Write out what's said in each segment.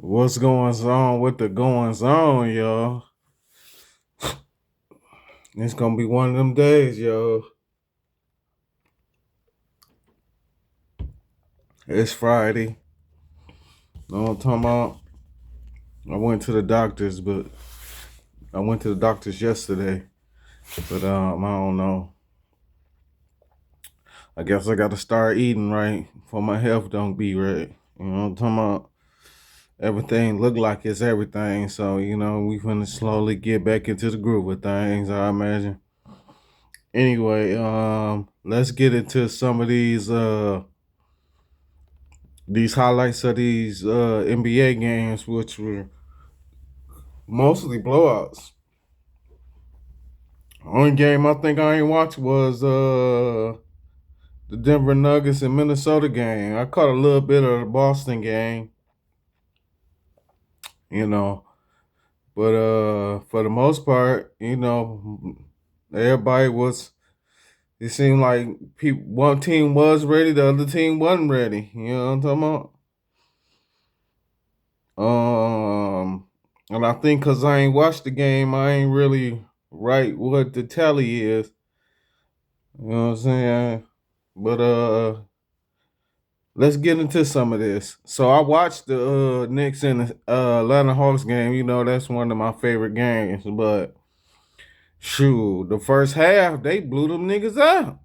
What's going on with the goings on, y'all? It's gonna be one of them days, yo. It's Friday. Know what I'm talking about? I went to the doctor's, but I went to the doctor's yesterday. But I don't know. I guess I gotta start eating right for my health don't be right. You know what I'm talking about? Everything look like it's everything, so we finna slowly get back into the groove of things, I imagine. Anyway, let's get into some of these highlights of these NBA games, which were mostly blowouts. Only game I think I ain't watched was the Denver Nuggets and Minnesota game. I caught a little bit of the Boston game, you know, but for the most part, everybody was. It seemed like one team was ready, the other team wasn't ready. You know what I'm talking about? And I think because I ain't watched the game, I ain't really right what the tally is. You know what I'm saying? But let's get into some of this. So I watched the Knicks and the Atlanta Hawks game. You know that's one of my favorite games. But shoot, the first half they blew them niggas out.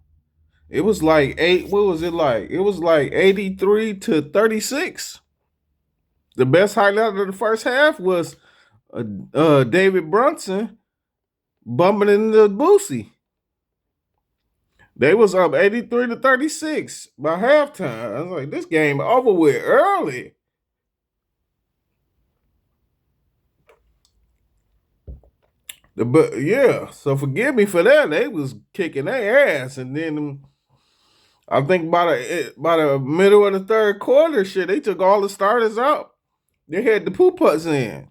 It was like eight. What was it like? It was like 83-36. The best highlight of the first half was David Brunson bumping into Boosie. They was up 83-36 by halftime. I was like, this game over with early. But yeah, so forgive me for that. They was kicking their ass, and then I think by the middle of the third quarter, shit, they took all the starters out. They had the poo putts in.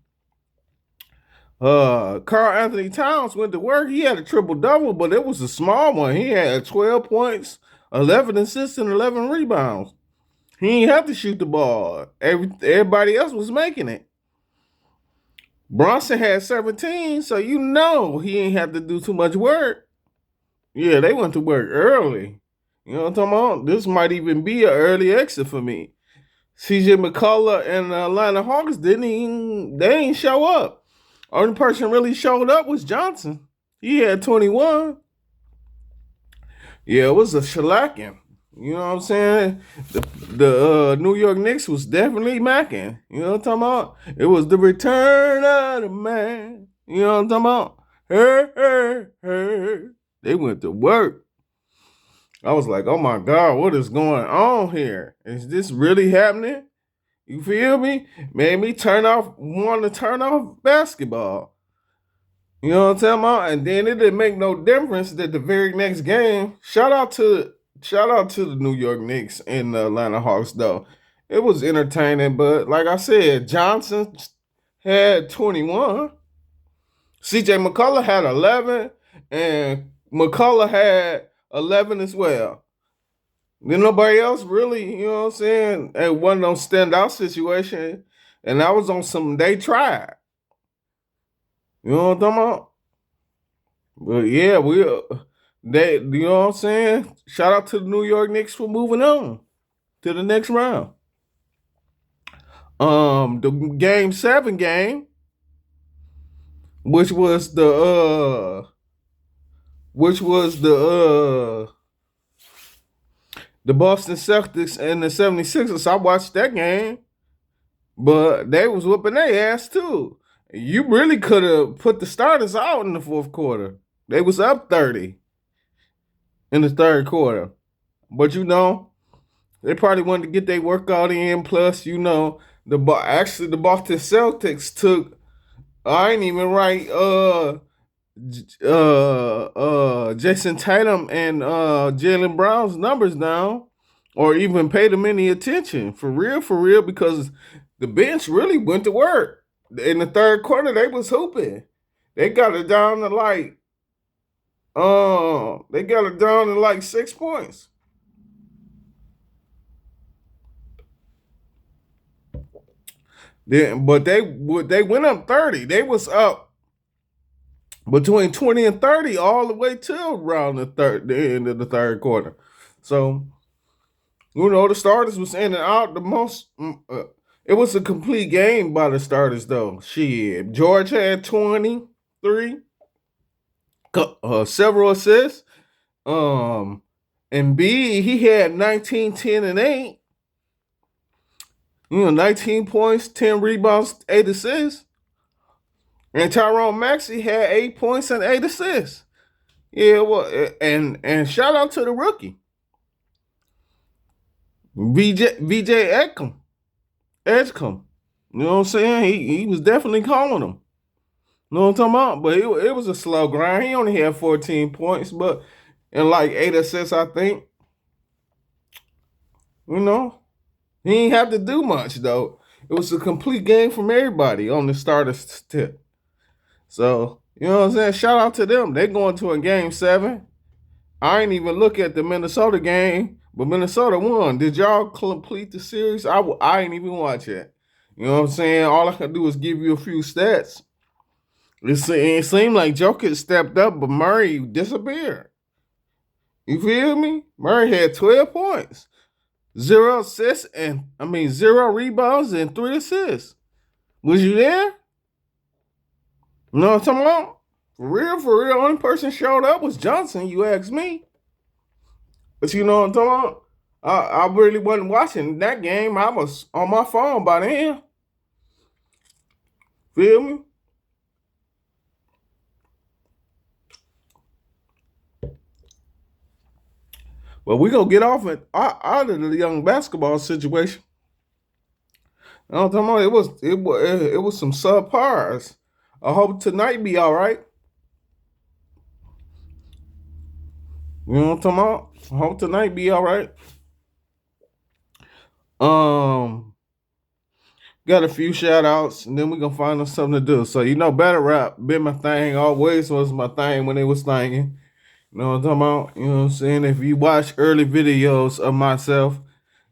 Carl Anthony Towns went to work. He had a triple double, but it was a small one. He had 12 points, 11 assists, and 11 rebounds. He didn't have to shoot the ball. Everybody else was making it. Bronson had 17, so he ain't have to do too much work. Yeah, they went to work early. You know what I'm talking about? This might even be an early exit for me. CJ McCullough and the Atlanta Hawks they ain't show up. Only person really showed up was Johnson. He had 21. Yeah, it was a shellacking. You know what I'm saying? The New York Knicks was definitely macking. You know what I'm talking about? It was the return of the man. You know what I'm talking about? Hey, hey, hey. They went to work. I was like, oh my God, what is going on here? Is this really happening? You feel me? Made me want to turn off basketball. You know what I'm talking about? And then it didn't make no difference that the very next game, shout out to the New York Knicks and the Atlanta Hawks though. It was entertaining, but like I said, Johnson had 21. CJ McCullough had 11, and McCullough had 11 as well. Then nobody else really, you know what I'm saying? It wasn't no standout situation. And that was on some they tried. You know what I'm talking about? But yeah, you know what I'm saying? Shout out to the New York Knicks for moving on to the next round. The game 7 game, which was the Boston Celtics and the 76ers. I watched that game, but they was whooping their ass too. You really could have put the starters out in the fourth quarter. They was up 30 in the third quarter. But they probably wanted to get their workout in. Plus, the Boston Celtics took. I ain't even right. Jason Tatum and Jalen Brown's numbers down, or even paid them any attention for real, because the bench really went to work in the third quarter. They was hooping. They got it down to like 6 points. But they went up 30. They was up between 20 and 30 all the way till around the end of the third quarter. So, the starters was in and out the most. It was a complete game by the starters, though. Shit, George had 23, several assists. And B, he had 19, 10, and 8. 19 points, 10 rebounds, 8 assists. And Tyrone Maxey had 8 points and 8 assists. Yeah, well, and shout out to the rookie, VJ Edgecombe. You know what I'm saying? He was definitely calling them. You know what I'm talking about? But it was a slow grind. He only had 14 points, but and like 8 assists, I think. He ain't have to do much though. It was a complete game from everybody on the starter's tip. So, you know what I'm saying? Shout out to them. They going to a game 7. I ain't even look at the Minnesota game, but Minnesota won. Did y'all complete the series? I ain't even watch it. You know what I'm saying? All I can do is give you a few stats. It seemed like Jokic stepped up, but Murray disappeared. You feel me? Murray had 12 points, 0 assists, and 0 rebounds and 3 assists. Was you there? You know what I'm talking about? For real, only person showed up was Johnson, you ask me. But you know what I'm talking about? I really wasn't watching that game. I was on my phone by then. Feel me? But we gonna get off out of the young basketball situation. You know what I'm talking about? It was some subpars. I hope tonight be all right. You know what I'm talking about? I hope tonight be all right. Got a few shout outs, and then we gonna find us something to do. So battle rap been my thing, always was my thing when it was thinging. You know what I'm talking about? You know what I'm saying? If you watch early videos of myself,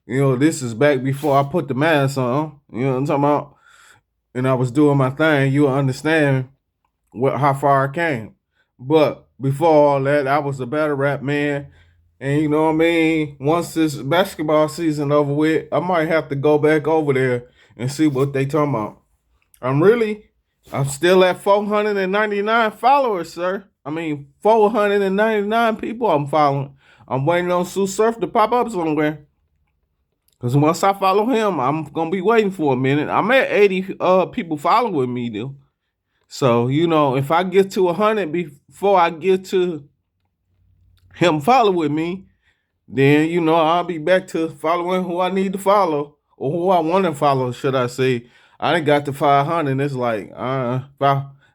this is back before I put the mask on. You know what I'm talking about? And I was doing my thing, you'll understand how far I came. But before all that, I was a battle rap man. And you know what I mean? Once this basketball season over with, I might have to go back over there and see what they talking about. I'm still at 499 followers, sir. 499 people I'm following. I'm waiting on Sue Surf to pop up somewhere. Because once I follow him, I'm going to be waiting for a minute. I'm at 80 people following me, though. So, if I get to 100 before I get to him following me, then, I'll be back to following who I need to follow. Or who I want to follow, should I say. I done got to 500, and it's like,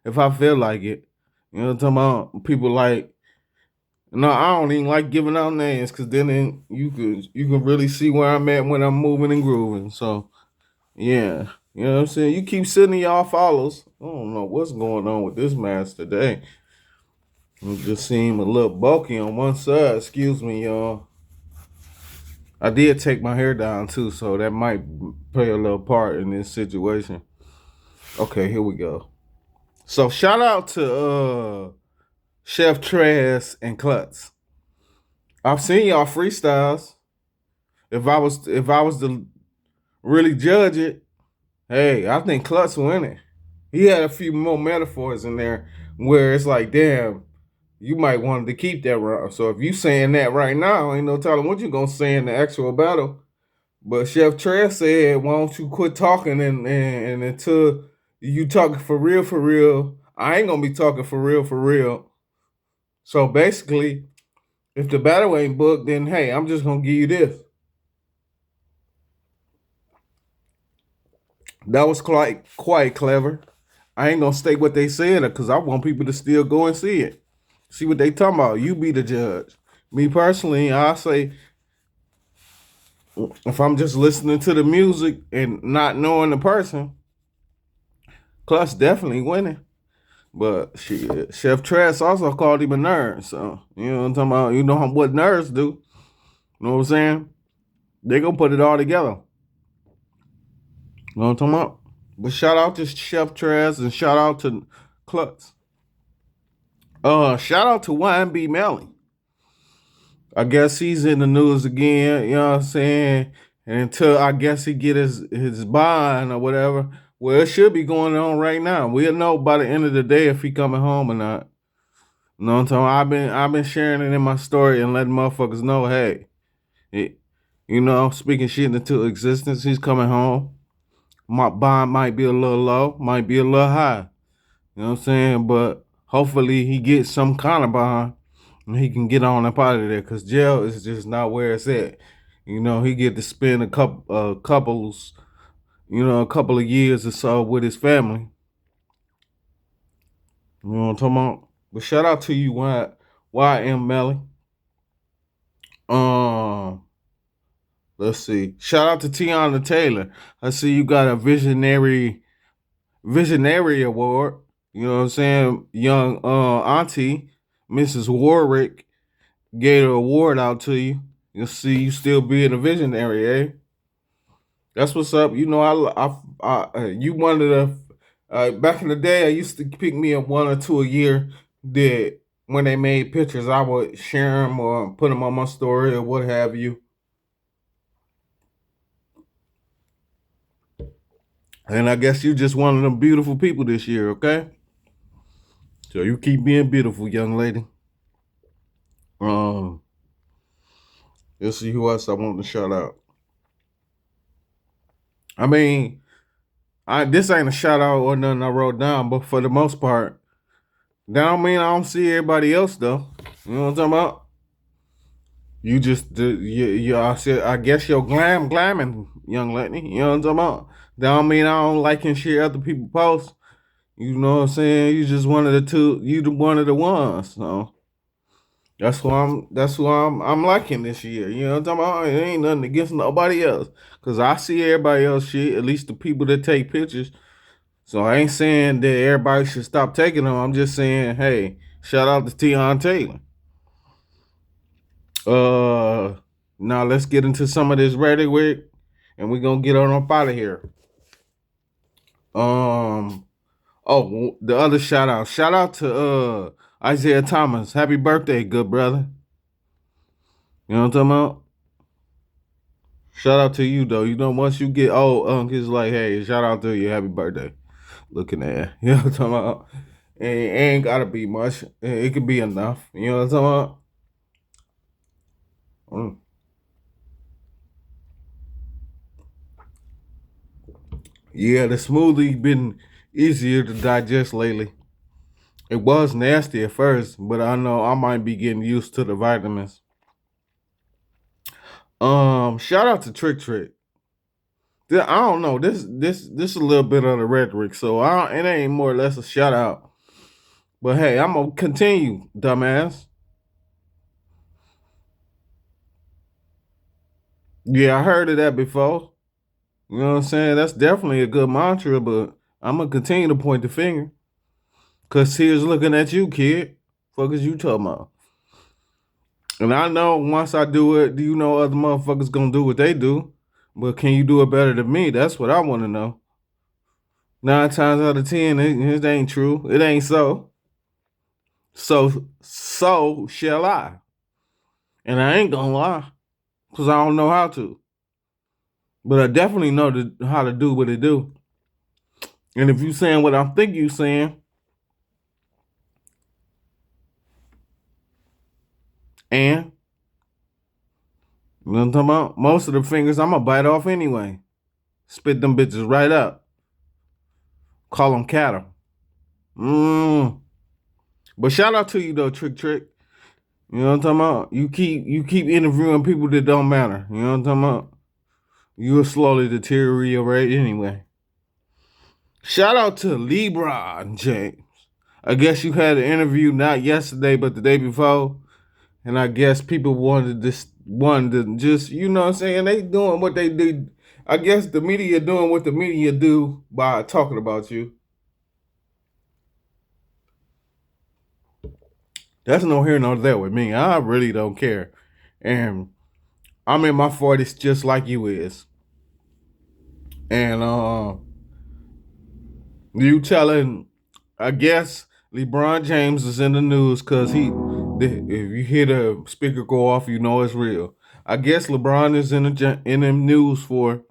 if I feel like it. You know what I'm talking about? People like, no, I don't even like giving out names, because then you can really see where I'm at when I'm moving and grooving. So, yeah. You know what I'm saying? You keep sending y'all follows. I don't know what's going on with this mask today. It just seem a little bulky on one side. Excuse me, y'all. I did take my hair down too, so that might play a little part in this situation. Okay, here we go. So shout out to Chef Trez and Klutz. I've seen y'all freestyles. If I was to really judge it, hey, I think Klutz winning. He had a few more metaphors in there where it's like, damn, you might want to keep that round. So if you saying that right now, ain't no telling what you gonna say in the actual battle. But Chef Trez said, why don't you quit talking and until you talking for real, I ain't gonna be talking for real. So basically, if the battle ain't booked, then hey, I'm just gonna give you this. That was quite clever. I ain't gonna state what they said because I want people to still go and see it. See what they talking about. You be the judge. Me personally, I say if I'm just listening to the music and not knowing the person, Clutch definitely winning. But shit, Chef Trez also called him a nerd. So, you know what I'm talking about? You know what nerds do. You know what I'm saying? They gonna put it all together. You know what I'm talking about? But shout out to Chef Trez and shout out to Klutz. Shout out to YB Melly. I guess he's in the news again, you know what I'm saying? And until I guess he get his bond or whatever, well, it should be going on right now. We'll know by the end of the day if he coming home or not. You know what I'm talking about? I've been sharing it in my story and letting motherfuckers know, hey, it, speaking shit into existence. He's coming home. My bond might be a little low, might be a little high. You know what I'm saying? But hopefully he gets some kind of bond and he can get on up out of there because jail is just not where it's at. He get to spend a couple of years or so with his family. You know what I'm talking about? But shout out to you, YM Melly. Um, let's see. Shout out to Tiana Taylor. I see you got a visionary award. You know what I'm saying? Young auntie, Mrs. Warwick, gave the award out to you. You'll see you still being a visionary, eh? That's what's up. You one of the back in the day. I used to pick me up one or two a year. That when they made pictures, I would share them or put them on my story or what have you. And I guess you just one of them beautiful people this year, okay? So you keep being beautiful, young lady. Um, let's see who else I want to shout out. I mean, this ain't a shout out or nothing I wrote down, but for the most part, that don't mean I don't see everybody else though. You know what I'm talking about? You just I guess you're glamming, young lady. You know what I'm talking about? That don't mean I don't like and share other people posts. You know what I'm saying? You just one of the two. You one of the ones. So that's who I'm liking this year. You know what I'm talking about? It ain't nothing against nobody else. Cause I see everybody else shit. At least the people that take pictures. So I ain't saying that everybody should stop taking them. I'm just saying, hey, shout out to Tiana Taylor. Now let's get into some of this rhetoric, and we're gonna get on up out of here. The other shout out. Shout out to Isaiah Thomas. Happy birthday, good brother. You know what I'm talking about? Shout out to you though. Once you get old, it's like, hey, shout out to you, happy birthday. Looking at you know what I'm talking about? It ain't gotta be much. It could be enough. You know what I'm talking about? Yeah, the smoothie been easier to digest lately. It was nasty at first, but I know I might be getting used to the vitamins. Shout out to Trick Trick. I don't know. This a little bit of the rhetoric, so it ain't more or less a shout out. But hey, I'm gonna continue, dumbass. Yeah, I heard of that before. You know what I'm saying? That's definitely a good mantra, but I'm gonna continue to point the finger. Cause here's looking at you, kid. Fuck is you talking about? And I know once I do it, do you know other motherfuckers gonna do what they do? But can you do it better than me? That's what I want to know. 9 times out of 10, it ain't true. It ain't so. So shall I. And I ain't gonna lie, because I don't know how to. But I definitely know how to do what it do. And if you saying what I think you saying, and you know what I'm talking about? Most of the fingers I'm gonna bite off anyway. Spit them bitches right up. Call them cattle. But shout out to you though, Trick Trick. You know what I'm talking about? You keep interviewing people that don't matter. You know what I'm talking about? You'll slowly deteriorate anyway. Shout out to LeBron James. I guess you had an interview not yesterday, but the day before. And I guess people wanted to just, you know what I'm saying? They doing what they do. I guess the media doing what the media do by talking about you. That's no here nor there with me. I really don't care. And I'm in my 40s just like you is. And You telling, I guess LeBron James is in the news because if you hear the speaker go off, you know it's real. I guess LeBron is in the news for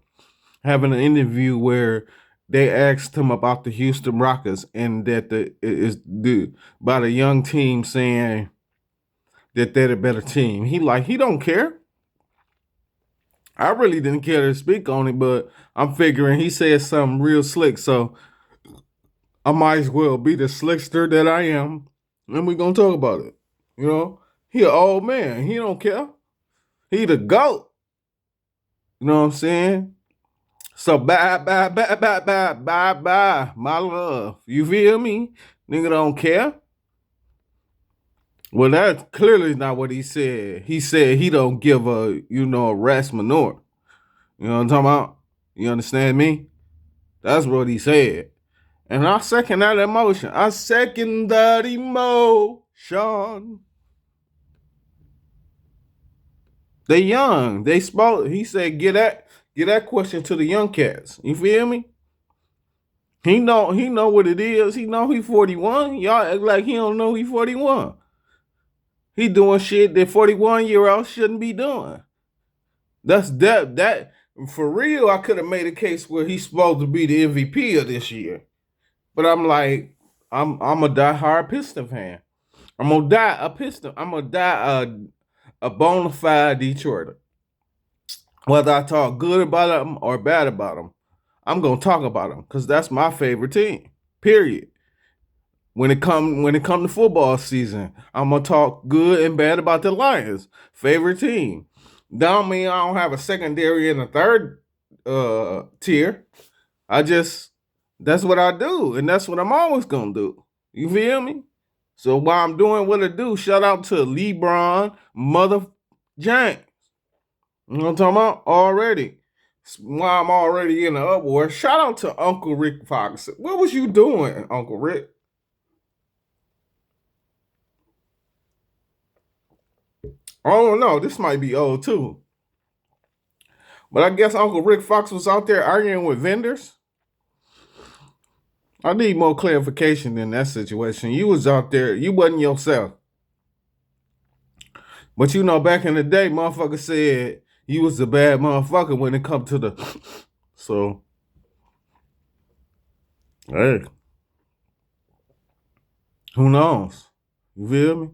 having an interview where they asked him about the Houston Rockets and that by the young team saying that they're the better team. He don't care. I really didn't care to speak on it, but I'm figuring he said something real slick, so I might as well be the slickster that I am, and we gonna talk about it. You know, he an old man. He don't care. He the goat. You know what I'm saying? So bye, bye, bye, bye, bye, bye, bye, my love. You feel me? Nigga don't care. Well, that's clearly not what he said. He said he don't give a rat's manure. You know what I'm talking about? You understand me? That's what he said. And I second that emotion. I second that emotion. They young. They spoke. He said, get that question to the young cats. You feel me? He know what it is. He know he 41. Y'all act like he don't know he 41. He doing shit that 41-year-olds shouldn't be doing. That's that for real. I could have made a case where he's supposed to be the MVP of this year. But I'm like, I'm a diehard Piston fan. I'm gonna die a Piston. I'm gonna die a bona fide Detroiter. Whether I talk good about them or bad about them, I'm gonna talk about them because that's my favorite team. Period. When it come to football season, I'm gonna talk good and bad about the Lions. Favorite team. Don't mean I don't have a secondary and a third tier. I just that's what I do, and that's what I'm always gonna do. You feel me? So while I'm doing what I do, shout out to LeBron Mother James. You know what I'm talking about? Already. While I'm already in the uproar, shout out to Uncle Rick Fox. What was you doing, Uncle Rick? I don't know. This might be old too. But I guess Uncle Rick Fox was out there arguing with vendors. I need more clarification in that situation. You was out there, you wasn't yourself. But you know, back in the day, motherfucker said you was a bad motherfucker when it come to the so hey, who knows? You feel me?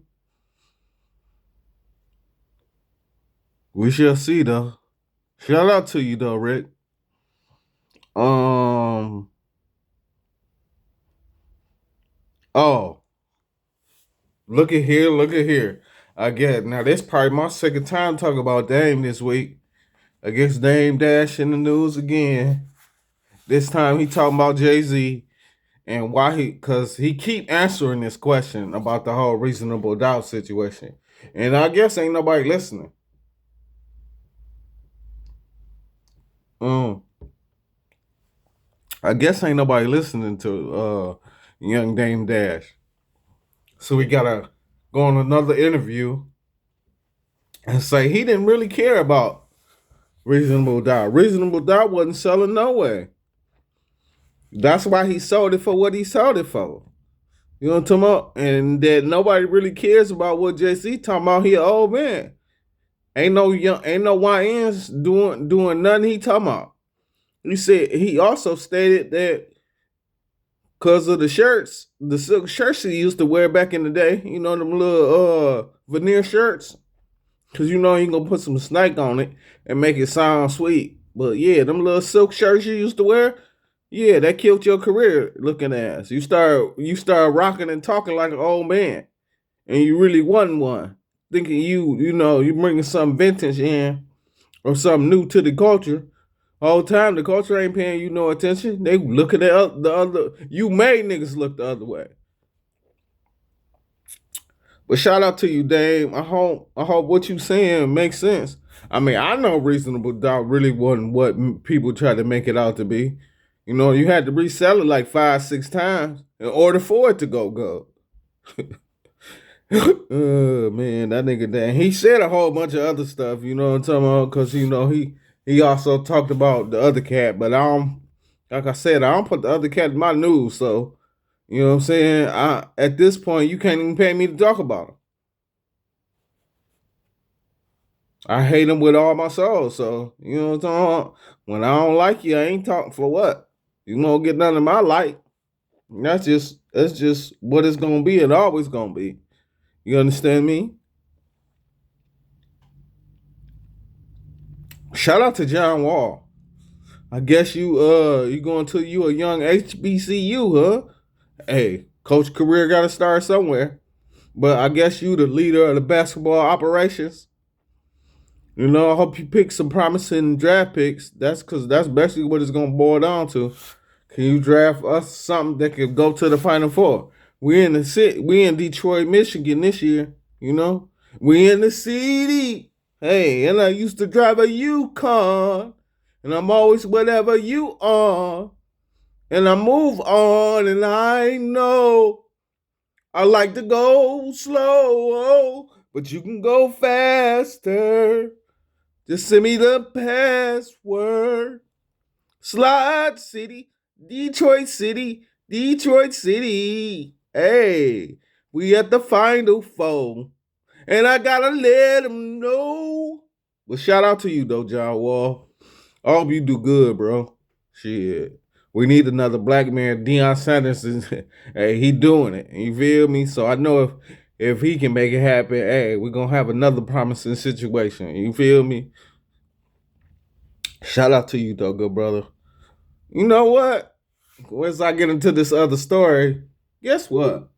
We shall see though. Shout out to you though, Rick. Um oh, look at here. I get now this probably my second time talking about Dame this week. I guess Dame Dash in the news again. This time he talking about Jay-Z and why cause he keep answering this question about the whole reasonable doubt situation. And I guess ain't nobody listening. Um, I guess ain't nobody listening to young Dame Dash. So we gotta go on another interview and say he didn't really care about reasonable doubt. Reasonable doubt wasn't selling no way. That's why he sold it for what he sold it for. You know what I'm talking about? And that nobody really cares about what JC talking about. He an old man. Ain't no YNs doing nothing he talking about. He said he also stated that because of the shirts, the silk shirts he used to wear back in the day, you know, them little veneer shirts. Cause you know you gonna put some snake on it and make it sound sweet. But yeah, them little silk shirts you used to wear, yeah, that killed your career looking ass. You start rocking and talking like an old man. And you really wasn't one. Thinking you bringing some vintage in or something new to the culture. All the time, the culture ain't paying you no attention. They looking at the other. You made niggas look the other way. But shout out to you, Dave. I hope what you saying makes sense. I mean, I know reasonable doubt really wasn't what people try to make it out to be. You know, you had to resell it like 5, 6 times in order for it to go. Oh man, that nigga Dan. He said a whole bunch of other stuff, you know what I'm talking about? Cause he also talked about the other cat, but Like I said, I don't put the other cat in my news, so you know what I'm saying. At this point, you can't even pay me to talk about him. I hate him with all my soul. So you know what I'm talking about? When I don't like you, I ain't talking for what. You won't get none of my light. That's just what it's gonna be. It always gonna be. You understand me? Shout out to John Wall. I guess you going to you a young HBCU, huh? Hey, coach career got to start somewhere. But I guess you the leader of the basketball operations. You know, I hope you pick some promising draft picks. That's because that's basically what it's gonna boil down to. Can you draft us something that could go to the Final Four? We in the city. We in Detroit, Michigan this year. You know, we in the city. Hey, and I used to drive a Yukon, and I'm always whatever you are, and I move on, and I know I like to go slow, but you can go faster. Just send me the password. Slide City, Detroit City, Detroit City. Hey, we at the Final Four. And I gotta let them know. Well, shout out to you though, John Wall. I hope you do good, bro. Shit. We need another black man. Deion Sanders is hey, he doing it. You feel me? So I know if he can make it happen, hey, we're gonna have another promising situation. You feel me? Shout out to you though, good brother. You know what? Once I get into this other story, guess what?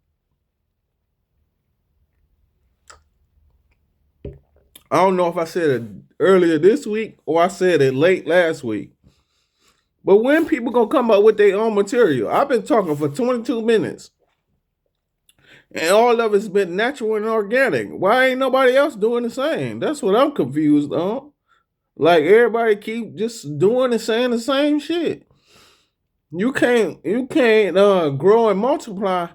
I don't know if I said it earlier this week or I said it late last week. But when people gonna come up with their own material? I've been talking for 22 minutes. And all of it's been natural and organic. Why ain't nobody else doing the same? That's what I'm confused on. Like everybody keep just doing and saying the same shit. You can't grow and multiply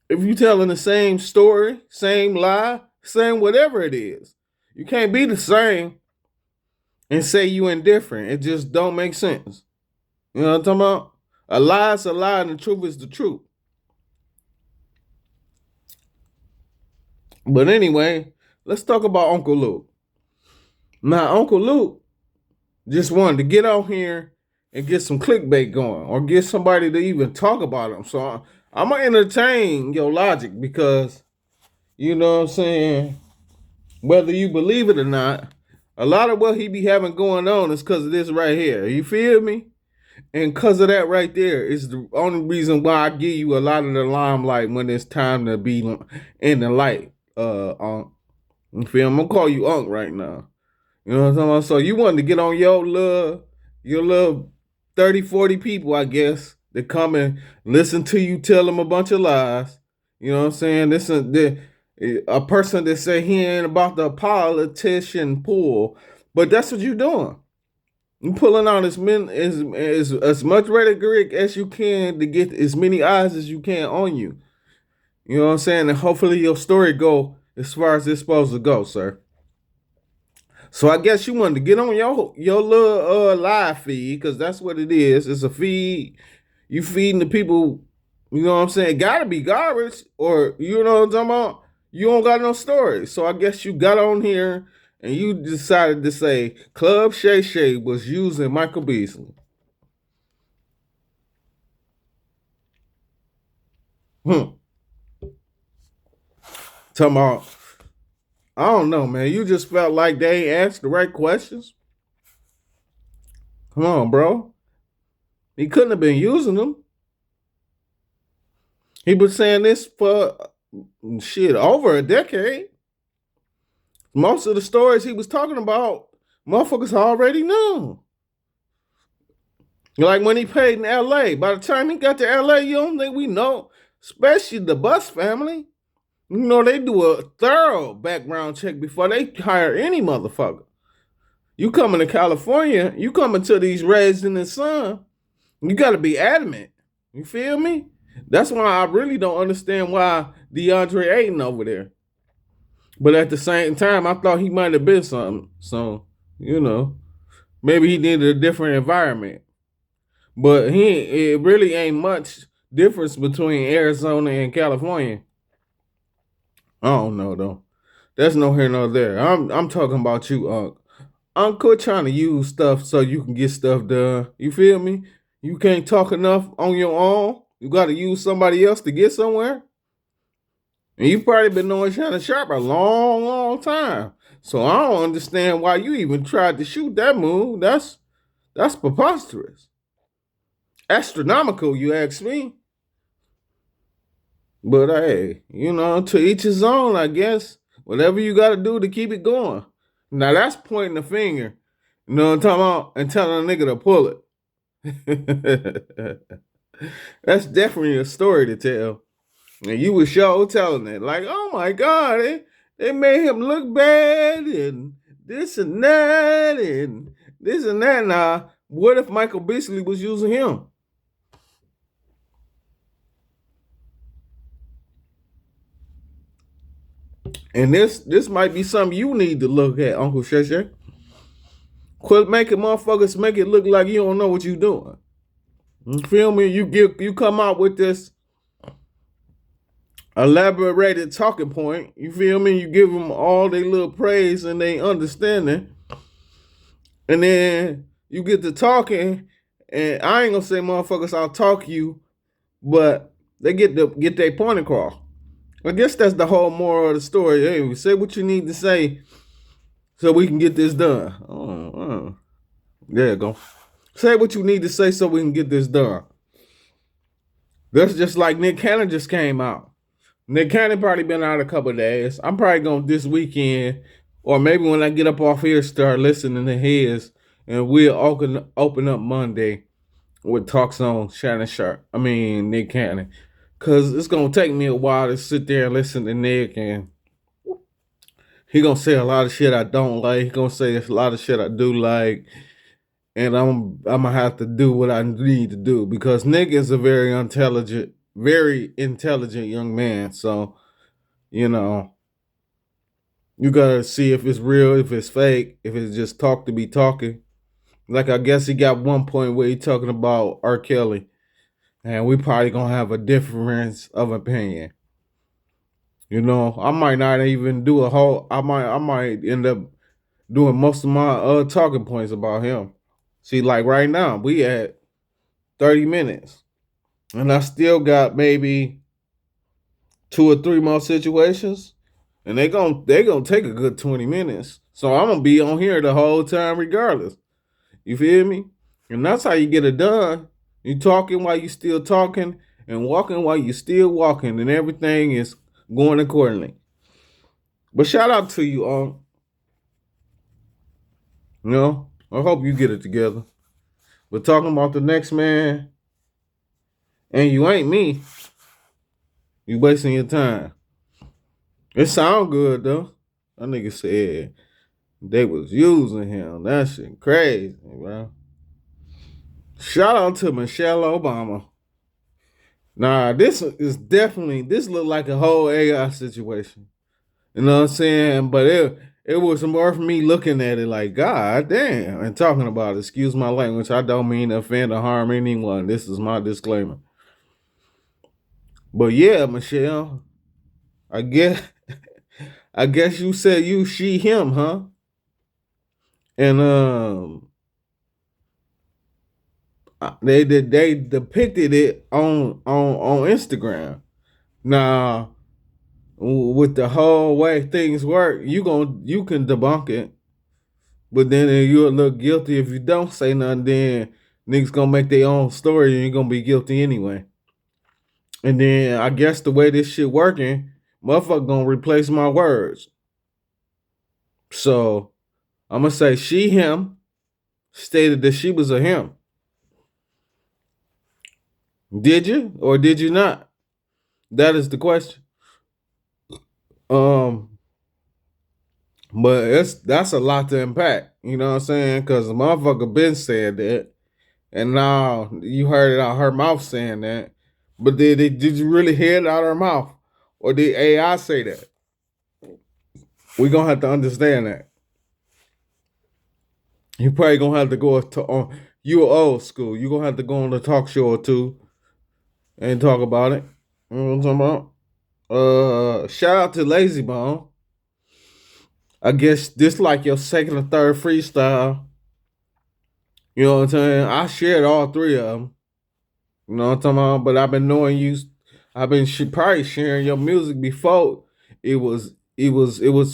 if you telling the same story, same lie, same whatever it is. You can't be the same and say you indifferent. It just don't make sense. You know what I'm talking about? A lie is a lie and the truth is the truth. But anyway, let's talk about Uncle Luke. Now, Uncle Luke just wanted to get out here and get some clickbait going or get somebody to even talk about him. So I'm going to entertain your logic because, you know what I'm saying, whether you believe it or not, a lot of what he be having going on is because of this right here. You feel me? And because of that right there is the only reason why I give you a lot of the limelight when it's time to be in the light. You feel me? I'm going to call you Unc right now. You know what I'm talking about? So you wanted to get on your little 30, 40 people, I guess, that come and listen to you tell them a bunch of lies. You know what I'm saying? A person that say he ain't about the politician pool. But that's what you doing. You pulling out as much rhetoric as you can to get as many eyes as you can on you. You know what I'm saying? And hopefully your story go as far as it's supposed to go, sir. So I guess you wanted to get on your little live feed because that's what it is. It's a feed. You feeding the people. You know what I'm saying? Gotta be garbage, or you know what I'm talking about. You don't got no story. So I guess you got on here and you decided to say Club Shay Shay was using Michael Beasley. Hmm. Talking about. I don't know, man. You just felt like they ain't asked the right questions. Come on, bro. He couldn't have been using them. He was saying this for shit over a decade. Most of the stories he was talking about, motherfuckers already knew. Like when he paid in LA. By the time he got to LA, you don't think we know, especially the Bus family. You know, they do a thorough background check before they hire any motherfucker. You coming to California, you coming to these Raised in the Sun, you got to be adamant. You feel me? That's why I really don't understand why DeAndre Ayton over there. But at the same time, I thought he might have been something. So, you know, maybe he needed a different environment. But it really ain't much difference between Arizona and California. I don't know though. That's no here nor there. I'm talking about you, Unc. Uncle trying to use stuff so you can get stuff done. You feel me? You can't talk enough on your own. You got to use somebody else to get somewhere. And you've probably been knowing Shannon Sharp a long, long time. So I don't understand why you even tried to shoot that move. That's preposterous. Astronomical, you ask me. But hey, to each his own, I guess. Whatever you got to do to keep it going. Now that's pointing the finger. You know what I'm talking about? And telling a nigga to pull it. That's definitely a story to tell. And you was sure telling it. Like, oh my God, they made him look bad and this and that and this and that. Now, what if Michael Beasley was using him? And this might be something you need to look at, Uncle Sheshe. Quit making motherfuckers make it look like you don't know what you're doing. You feel me? You come out with this elaborated talking point. You feel me? You give them all their little praise and they understanding, and then you get to talking, and I ain't gonna say motherfuckers I'll talk you, but they get their point across. I guess that's the whole moral of the story. Hey, say what you need to say so we can get this done. There you go. Say what you need to say so we can get this done. That's just like Nick Cannon just came out. Nick Cannon probably been out a couple of days. I'm probably going this weekend, or maybe when I get up off here, start listening to his, and we'll open up Monday with talks on Shannon Sharp. Nick Cannon. Because it's going to take me a while to sit there and listen to Nick, and he going to say a lot of shit I don't like. He going to say a lot of shit I do like. And I'm going to have to do what I need to do because Nick is a very intelligent young man. So, you got to see if it's real, if it's fake, if it's just talk to be talking. Like, I guess he got one point where he talking about R. Kelly. And we probably going to have a difference of opinion. I might not even do I might end up doing most of my talking points about him. See, like right now, we at 30 minutes. And I still got maybe 2 or 3 more situations. And they gonna take a good 20 minutes. So I'm gonna be on here the whole time regardless. You feel me? And that's how you get it done. You talking while you still talking and walking while you still walking, and everything is going accordingly. But shout out to you, I hope you get it together. But talking about the next man, and you ain't me, you wasting your time. It sound good though. That nigga said they was using him. That shit crazy, bro. Shout out to Michelle Obama. Nah, this look like a whole AI situation. You know what I'm saying? But it was more for me looking at it like, God damn, and talking about it. Excuse my language. I don't mean to offend or harm anyone. This is my disclaimer. But yeah, Michelle, I guess I guess you said you, she, him, huh? And they depicted it on Instagram. Now, with the whole way things work, you can debunk it, but then you'll look guilty if you don't say nothing. Then niggas gonna make their own story, and you're gonna be guilty anyway. And then I guess the way this shit working, motherfucker gonna replace my words. So I'm gonna say she, him, stated that she was a him. Did you or did you not? That is the question. Um, but that's a lot to unpack. You know what I'm saying? Because the motherfucker been said that, and now you heard it out her mouth saying that. But did you really hear it out her mouth, or did AI say that? We gonna have to understand that. You probably gonna have to go You old school. You gonna have to go on a talk show or two and talk about it. You know what I'm talking about? Shout out to Lazy Bone. I guess this like your second or third freestyle. You know what I'm saying? I shared all three of them. You know what I'm talking about? But I've been knowing you. I've been probably sharing your music before. It was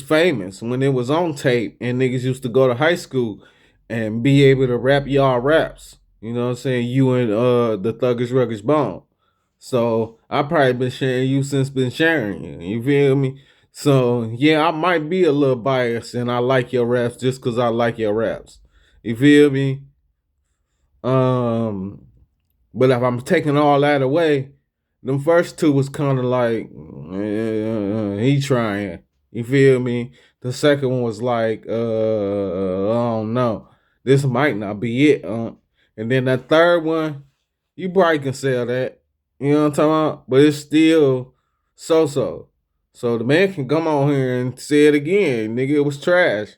famous when it was on tape, and niggas used to go to high school and be able to rap y'all raps. You know what I'm saying? You and the Thuggish Ruggish Bone. So I probably been sharing you since been sharing you. You feel me? So yeah, I might be a little biased, and I like your raps just because I like your raps. You feel me? Um, but if I'm taking all that away, them first two was kind of like he trying. You feel me? The second one was like, I don't know. This might not be it. And then that third one, you probably can sell that. You know what I'm talking about? But it's still so. So the man can come on here and say it again. Nigga, it was trash.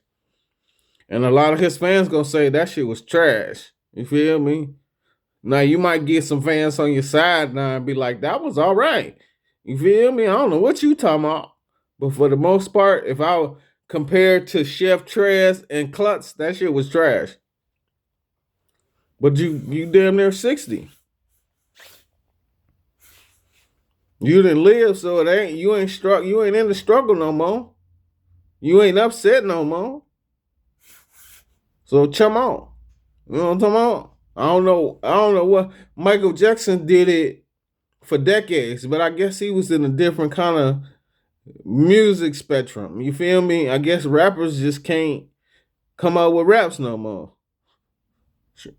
And a lot of his fans gonna say that shit was trash. You feel me? Now you might get some fans on your side now and be like, that was all right. You feel me? I don't know what you talking about. But for the most part, if I compare to Chef Trez and Klutz, that shit was trash. But you damn near 60. You didn't live, so it ain't you ain't in the struggle no more. You ain't upset no more. So chum on. You know what I'm talking about? I don't know what Michael Jackson did it for decades, but I guess he was in a different kind of music spectrum. You feel me? I guess rappers just can't come out with raps no more.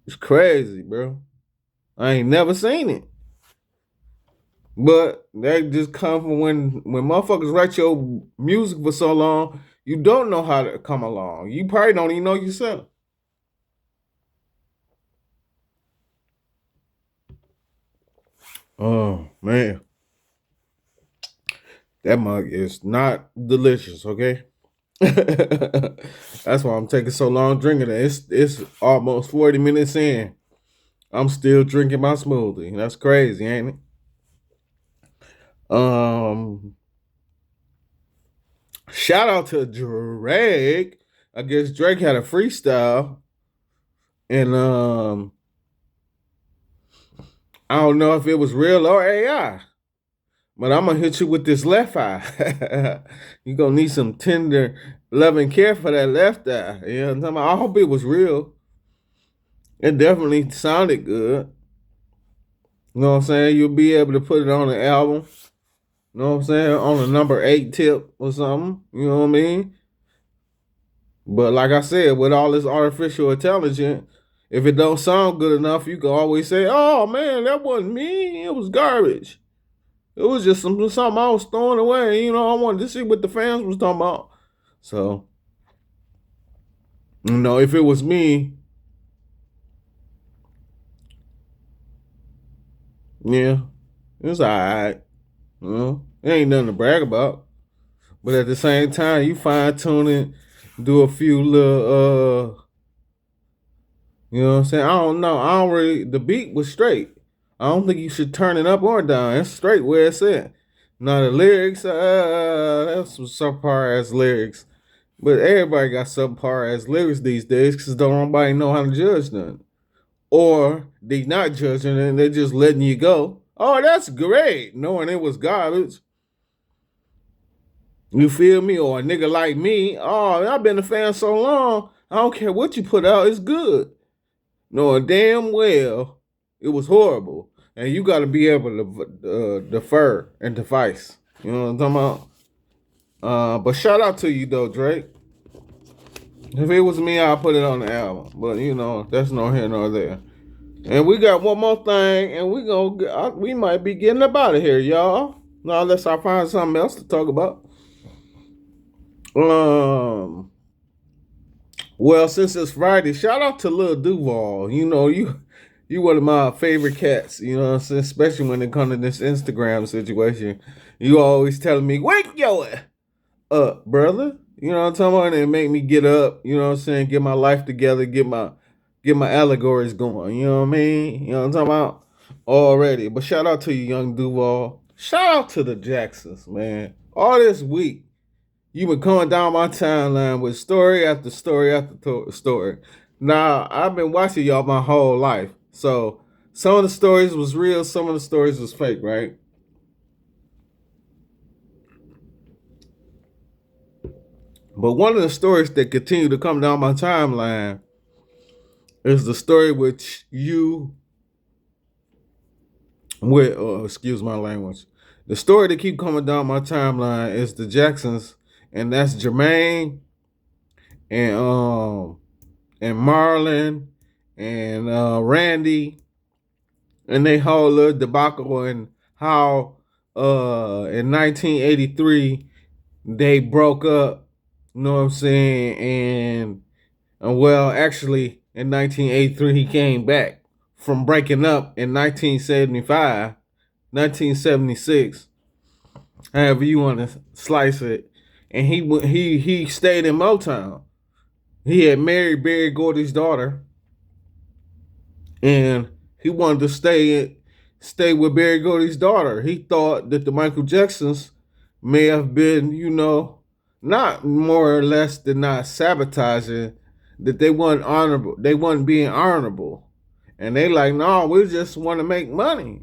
It's crazy, bro. I ain't never seen it. But that just come from when motherfuckers write your music for so long, you don't know how to come along. You probably don't even know yourself. Oh man, that mug is not delicious. Okay, that's why I'm taking so long drinking it. It's almost 40 minutes in. I'm still drinking my smoothie. That's crazy, ain't it? Um, Shout out to Drake. I guess Drake had a freestyle, and I don't know if it was real or AI. But I'm gonna hit you with this left eye. You gonna need some tender love and care for that left eye. You know what I'm talking about? I hope it was real. It definitely sounded good. You know what I'm saying? You'll be able to put it on the album. You know what I'm saying? On a number 8 tip or something. You know what I mean? But like I said, with all this artificial intelligence, if it don't sound good enough, you can always say, "Oh man, that wasn't me. It was garbage. It was just something I was throwing away. You know, I wanted to see what the fans was talking about." So, if it was me, yeah, it's alright. It ain't nothing to brag about. But at the same time, you fine tune it, do a few little you know what I'm saying? I don't know. I don't really. The beat was straight. I don't think you should turn it up or down. It's straight where it's at. Now the lyrics, that's some subpar ass lyrics. But everybody got subpar ass lyrics these days because don't nobody know how to judge none. Or they not judging and they're just letting you go. Oh, that's great, knowing it was garbage. You feel me? Or a nigga like me. Oh, I've been a fan so long. I don't care what you put out. It's good knowing damn well it was horrible. And you got to be able to defer and device. You know what I'm talking about? But shout out to you though, Drake. If it was me, I'd put it on the album. But that's no here nor there. And we got one more thing, and we might be getting up out of here, y'all. Now unless I find something else to talk about. Well, since it's Friday, shout out to Lil Duval. You one of my favorite cats, what I'm saying? Especially when it comes to this Instagram situation. You always telling me, wake your brother. You know what I'm talking about? And it make me get up, you know what I'm saying, get my life together, get my get my allegories going. You know what I mean? You know what I'm talking about? Already. But shout out to you, Young Duval. Shout out to the Jacksons, man. All this week, you've been coming down my timeline with story after story after story. Now, I've been watching y'all my whole life. So some of the stories was real, some of the stories was fake, right? But one of the stories that continue to come down my timeline is the story which you with excuse my language. The story that keep coming down my timeline is the Jacksons, and that's Jermaine and Marlon and Randy and they whole little debacle and how in 1983 they broke up, you know what I'm saying? And well, actually in 1983 he came back from breaking up in 1975, 1976, however you want to slice it. And he stayed in Motown. He had married Berry Gordy's daughter, and he wanted to stay with Berry Gordy's daughter. He thought that the Michael Jacksons may have been, not more or less than not sabotaging, that they weren't honorable. They weren't being honorable. And they like, no, we just want to make money.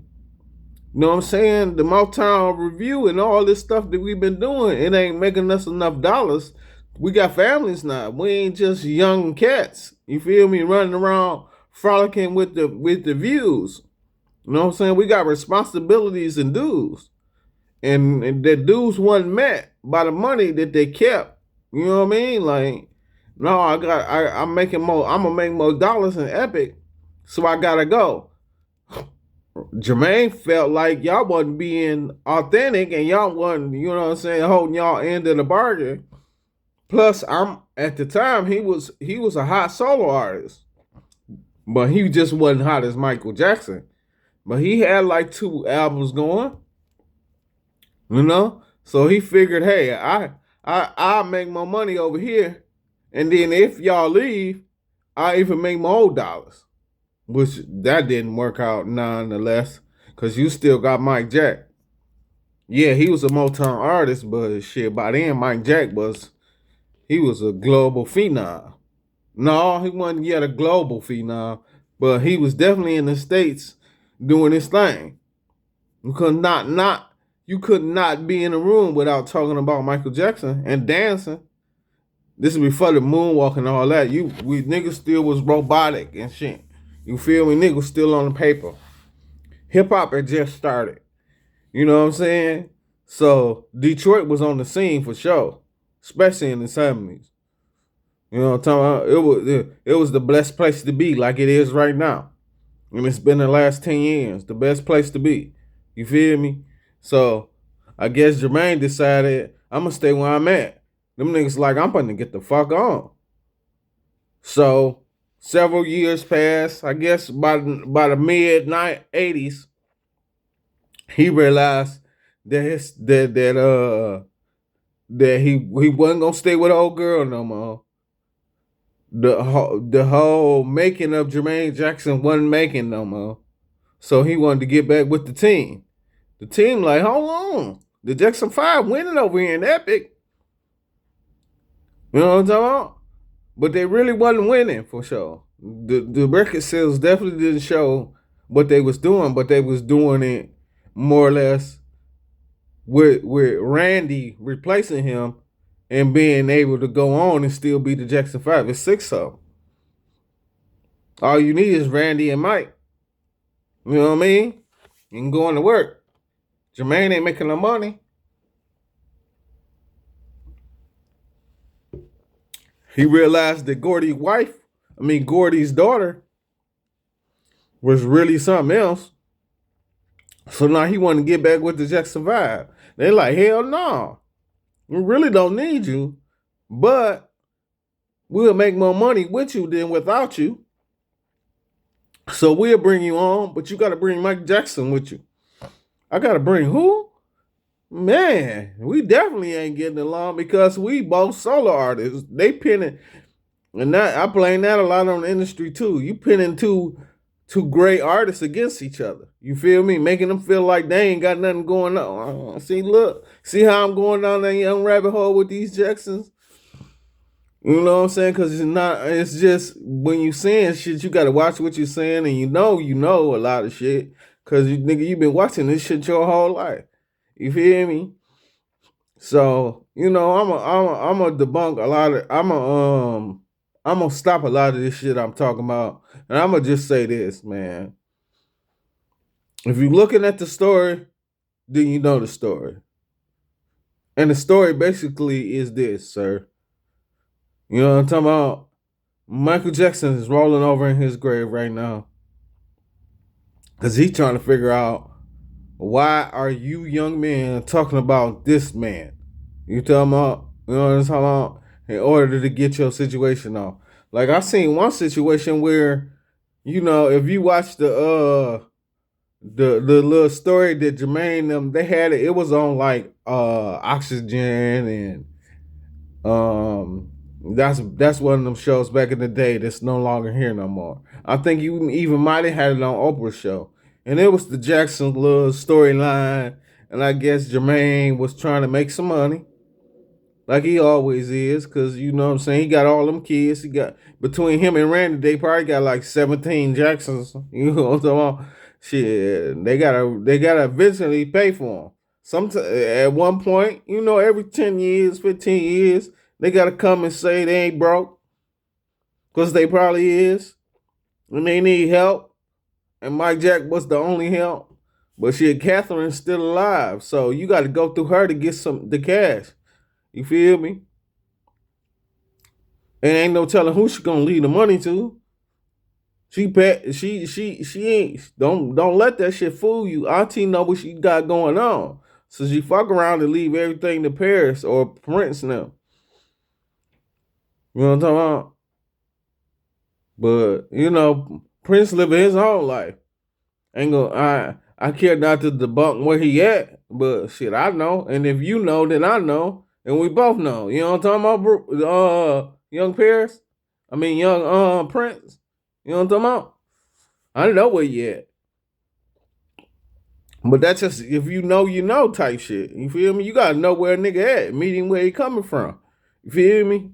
You know what I'm saying? The Motown Review and all this stuff that we've been doing, it ain't making us enough dollars. We got families now. We ain't just young cats. You feel me? Running around frolicking with the views. You know what I'm saying? We got responsibilities and dues. And the dues wasn't met by the money that they kept. You know what I mean? Like, no, I'm making more, I'm gonna make more dollars in Epic, so I gotta go. Jermaine felt like y'all wasn't being authentic and y'all wasn't, you know what I'm saying, holding y'all end of the bargain. Plus, I'm at the time he was a hot solo artist, but he just wasn't hot as Michael Jackson. But he had like 2 albums going, you know. So he figured, hey, I make more money over here, and then if y'all leave, I even make more dollars. Which that didn't work out nonetheless, because you still got Mike Jack. Yeah, he was a Motown artist, but shit, by then Mike Jack was a global phenom. No, he wasn't yet a global phenom, but he was definitely in the States doing his thing. You could not be in a room without talking about Michael Jackson and dancing. This is before the moonwalk and all that. We niggas still was robotic and shit. You feel me? Niggas still on the paper. Hip hop had just started. You know what I'm saying? So Detroit was on the scene for sure, especially in the 70s. You know what I'm talking about? It was the best place to be, like it is right now. And it's been the last 10 years, the best place to be. You feel me? So I guess Jermaine decided, I'm gonna stay where I'm at. Them niggas like, I'm gonna get the fuck on. So several years passed. I guess by the mid 80s, he realized that he wasn't gonna stay with the old girl no more. The whole making of Jermaine Jackson wasn't making no more. So he wanted to get back with the team. The team like, hold on. The Jackson 5 winning over here in Epic. You know what I'm talking about? But they really wasn't winning for sure. The record sales definitely didn't show what they was doing, but they was doing it more or less with Randy replacing him and being able to go on and still be the Jackson 5. It's 6 of them. All you need is Randy and Mike. You know what I mean? You can go into work. Jermaine ain't making no money. He realized that Gordy's daughter was really something else. So now he wanted to get back with the Jackson 5. They're like, hell no. We really don't need you, but we'll make more money with you than without you. So we'll bring you on, but you got to bring Mike Jackson with you. I got to bring who? Man, we definitely ain't getting along because we both solo artists. They pinning And that I blame that a lot on the industry too. You pinning two great artists against each other. You feel me? Making them feel like they ain't got nothing going on. See, look, see how I'm going down that young rabbit hole with these Jacksons. You know what I'm saying? Because it's not. It's just when you saying shit, you got to watch what you're saying, and you know a lot of shit. Because nigga, you've been watching this shit your whole life. You feel me? So I'm a debunk a lot of. I'm gonna stop a lot of this shit I'm talking about, and I'm gonna just say this, man. If you're looking at the story, then you know the story, and the story basically is this, sir. You know what I'm talking about? Michael Jackson is rolling over in his grave right now because he's trying to figure out why are you young men talking about this man? You talking about, you know what I'm talking about? In order to get your situation off. Like I seen one situation where, if you watch the little story that Jermaine them they had it was on like Oxygen and that's one of them shows back in the day that's no longer here no more. I think you even might have had it on Oprah's show. And it was the Jackson little storyline. And I guess Jermaine was trying to make some money. Like he always is, cause you know what I'm saying. He got all them kids. He got between him and Randy, they probably got like 17 Jacksons. You know what I'm talking about? Shit, they gotta eventually pay for them. At one point, every 10 years, 15 years, they gotta come and say they ain't broke, cause they probably is, and they need help. And Mike Jack was the only help, but shit, Catherine's still alive, so you got to go through her to get the cash. You feel me? And ain't no telling who she gonna leave the money to. She ain't don't let that shit fool you. Auntie know what she got going on. So she fuck around and leave everything to Paris or Prince now. You know what I'm talking about? But Prince living his own life. Ain't gonna I care not to debunk where he at, but shit, I know. And if you know, then I know. And we both know. You know what I'm talking about? Young Paris? I mean young Prince. You know what I'm talking about? I know where you at. But that's just if you know type shit. You feel me? You gotta know where a nigga at, meet him where he coming from. You feel me?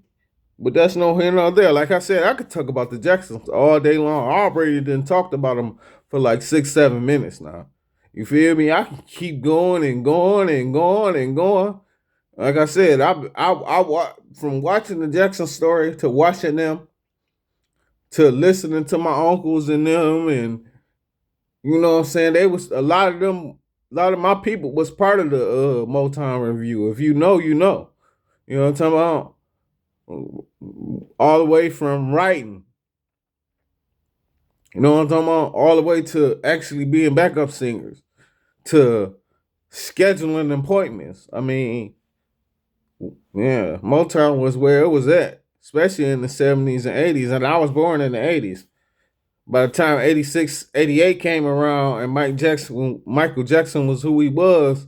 But that's no here nor there. Like I said, I could talk about the Jacksons all day long. I already done talked about them for like 6-7 minutes now. You feel me? I can keep going and going and going and going. Like I said, from watching the Jackson story to watching them to listening to my uncles and them, and you know what I'm saying, they was a lot of them. A lot of my people was part of the Motown review. If you know, you know. You know what I'm talking about? All the way from writing, you know what I'm talking about? All the way to actually being backup singers, to scheduling appointments. I mean, yeah, Motown was where it was at, especially in the 70s and 80s. And I was born in the 80s. By the time 86, 88 came around and Michael Jackson was who he was,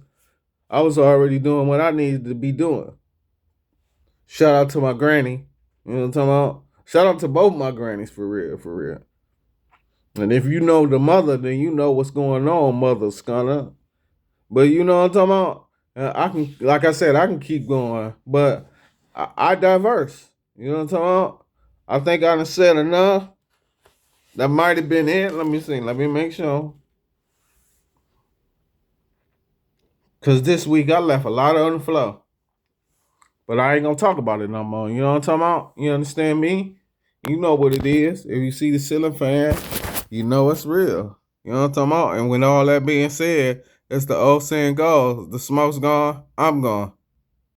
I was already doing what I needed to be doing. Shout out to my granny. You know what I'm talking about? Shout out to both my grannies for real, for real. And if you know the mother, then you know what's going on, Mother Scunner. But you know what I'm talking about? I can, like I said, I can keep going, but I diverse. You know what I'm talking about? I think I done said enough. That might have been it. Let me see. Let me make sure. Because this week I left a lot on the floor. But I ain't going to talk about it no more. You know what I'm talking about? You understand me? You know what it is. If you see the ceiling fan, you know it's real. You know what I'm talking about? And when all that being said, as the old saying goes, the smoke's gone, I'm gone.